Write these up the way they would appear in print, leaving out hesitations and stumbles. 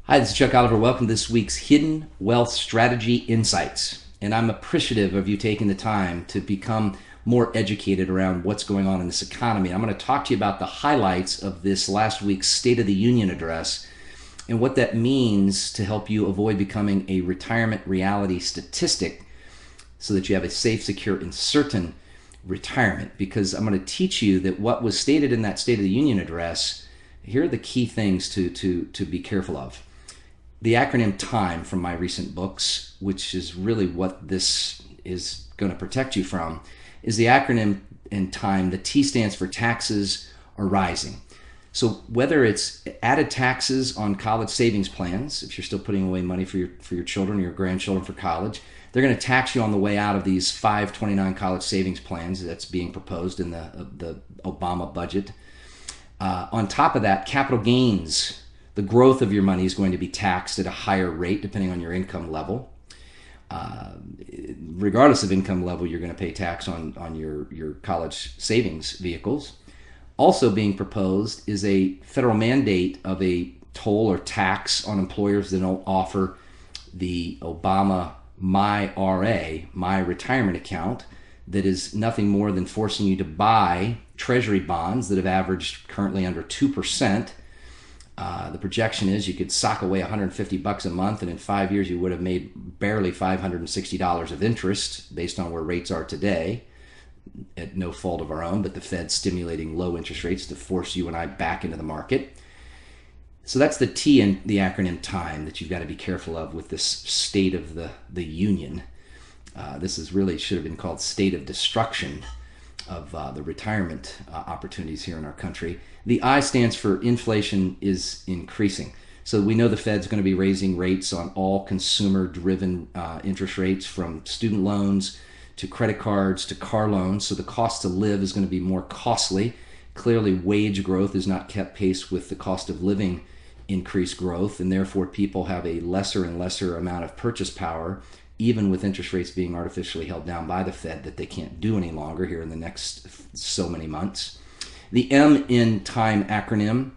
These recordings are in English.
Hi, this is Chuck Oliver. Welcome to this week's Hidden Wealth Strategy Insights. And I'm appreciative of you taking the time to become more educated around what's going on in this economy. I'm going to talk to you about the highlights of this last week's State of the Union address and what that means to help you avoid becoming a retirement reality statistic so that you have a safe, secure, and certain retirement. Because I'm going to teach you that what was stated in that State of the Union address, here are the key things to be careful of. The acronym TIME from my recent books, which is really what this is going to protect you from, is the acronym in TIME. The T stands for taxes are rising. So whether it's added taxes on college savings plans, if you're still putting away money for your children or your grandchildren for college, they're going to tax you on the way out of these 529 college savings plans that's being proposed in the Obama budget. On top of that, capital gains, the growth of your money is going to be taxed at a higher rate depending on your income level. Regardless of income level, you're going to pay tax on your college savings vehicles. Also being proposed is a federal mandate of a toll or tax on employers that don't offer the Obama MyRA, My Retirement Account, that is nothing more than forcing you to buy treasury bonds that have averaged currently under 2%. The projection is you could sock away $150 a month, and in 5 years you would have made barely $560 of interest based on where rates are today, at no fault of our own, but the Fed's stimulating low interest rates to force you and I back into the market. So that's the T in the acronym TIME that you've got to be careful of with this State of the Union. This is really should have been called State of Destruction of the retirement opportunities here in our country. The I stands for inflation is increasing. So we know the Fed's going to be raising rates on all consumer-driven interest rates, from student loans to credit cards to car loans. So the cost to live is going to be more costly. Clearly, wage growth has not kept pace with the cost of living increased growth, and therefore people have a lesser and lesser amount of purchase power, even with interest rates being artificially held down by the Fed that they can't do any longer here in the next so many months. The M in TIME acronym,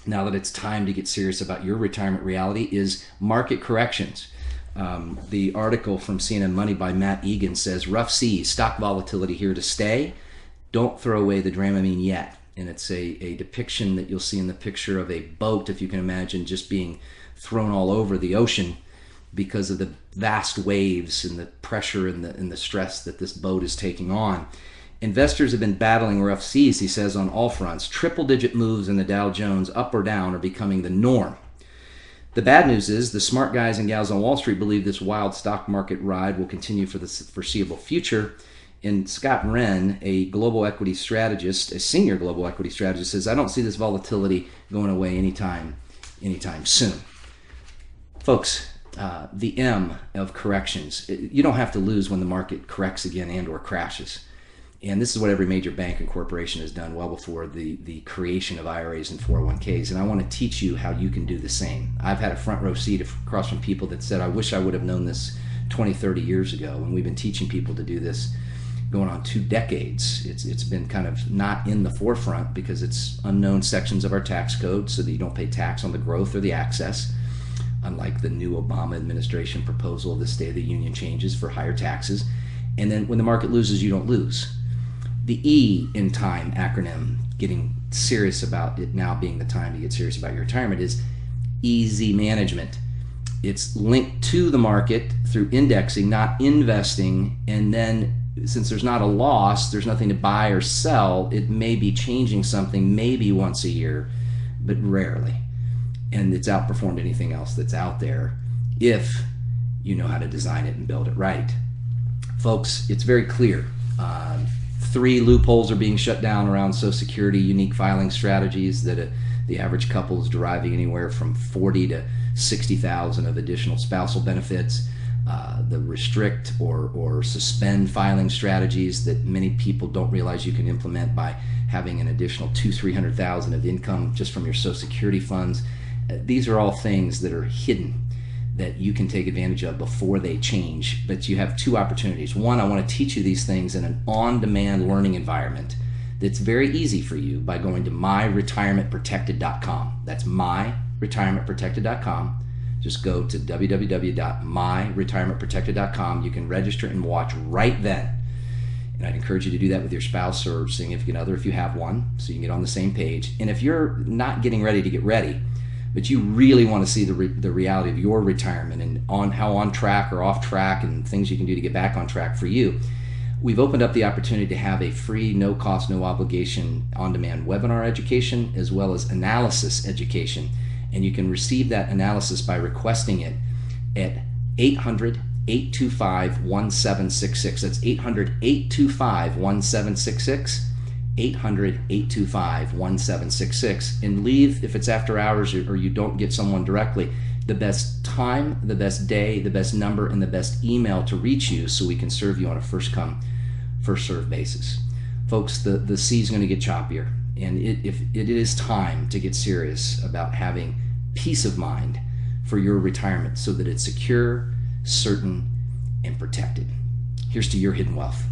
now that it's time to get serious about your retirement reality, is market corrections. The article from CNN Money by Matt Egan says, rough seas, stock volatility here to stay. Don't throw away the Dramamine yet. And it's a depiction that you'll see in the picture of a boat, if you can imagine, just being thrown all over the ocean because of the vast waves and the pressure and the stress that this boat is taking on. Investors have been battling rough seas, he says, on all fronts. Triple-digit moves in the Dow Jones, up or down, are becoming the norm. The bad news is the smart guys and gals on Wall Street believe this wild stock market ride will continue for the foreseeable future. And Scott Wren, a global equity strategist, a senior global equity strategist, says, I don't see this volatility going away anytime soon. Folks, the M of corrections. You don't have to lose when the market corrects again and or crashes. And this is what every major bank and corporation has done well before the creation of IRAs and 401ks. And I want to teach you how you can do the same. I've had a front row seat across from people that said, I wish I would have known this 20, 30 years ago. And we've been teaching people to do this going on 2 decades. It's been kind of not in the forefront because it's unknown sections of our tax code so that you don't pay tax on the growth or the access, unlike the new Obama administration proposal of the State of the Union changes for higher taxes. And then when the market loses, you don't lose. The E in TIME acronym, getting serious about it now being the time to get serious about your retirement, is easy management. It's linked to the market through indexing, not investing, and then since there's not a loss, there's nothing to buy or sell, it may be changing something maybe once a year, but rarely. And it's outperformed anything else that's out there if you know how to design it and build it right. Folks, it's very clear. 3 loopholes are being shut down around Social Security unique filing strategies that the average couple is deriving anywhere from $40,000 to $60,000 of additional spousal benefits. The restrict or suspend filing strategies that many people don't realize you can implement by having an additional $200,000-300,000 of income just from your Social Security funds. These are all things that are hidden that you can take advantage of before they change. But you have 2 opportunities. One, I want to teach you these things in an on-demand learning environment that's very easy for you by going to myretirementprotected.com. That's myretirementprotected.com. just go to www.myretirementprotected.com. You can register and watch right then. And I'd encourage you to do that with your spouse or significant other if you have one, so you can get on the same page. And if you're not getting ready to get ready, but you really want to see the reality of your retirement and on how on track or off track and things you can do to get back on track for you, we've opened up the opportunity to have a free, no cost, no obligation on-demand webinar education as well as analysis education. And you can receive that analysis by requesting it at 800-825-1766. That's 800-825-1766. 800-825-1766. And leave, if it's after hours or you don't get someone directly, the best time, the best day, the best number, and the best email to reach you so we can serve you on a first come, first serve basis. Folks, the sea's going to get choppier, and if it is time to get serious about having peace of mind for your retirement so that it's secure, certain, and protected. Here's to your hidden wealth.